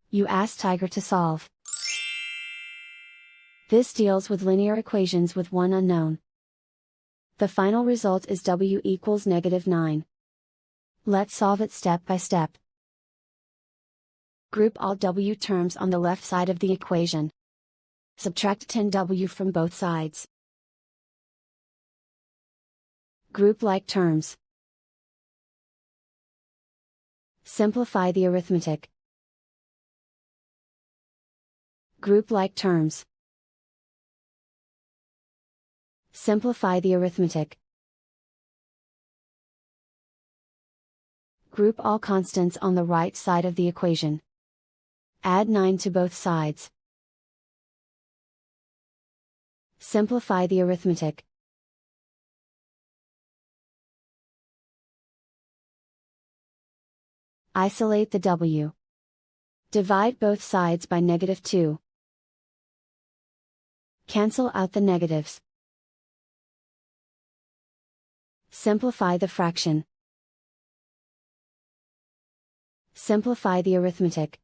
You ask Tiger to solve. This deals with linear equations with one unknown. The final result is w equals -9. Let's solve it step by step. Group all w terms on the left side of the equation. Subtract 10w from both sides. Group like terms. Simplify the arithmetic. Group like terms. Simplify the arithmetic. Group all constants on the right side of the equation. Add 9 to both sides. Simplify the arithmetic. Isolate the w. Divide both sides by -2. Cancel out the negatives. Simplify the fraction. Simplify the arithmetic.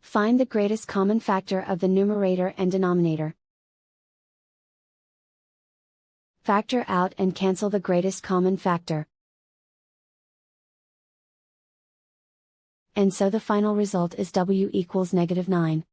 Find the greatest common factor of the numerator and denominator. Factor out and cancel the greatest common factor. And so the final result is w equals -9.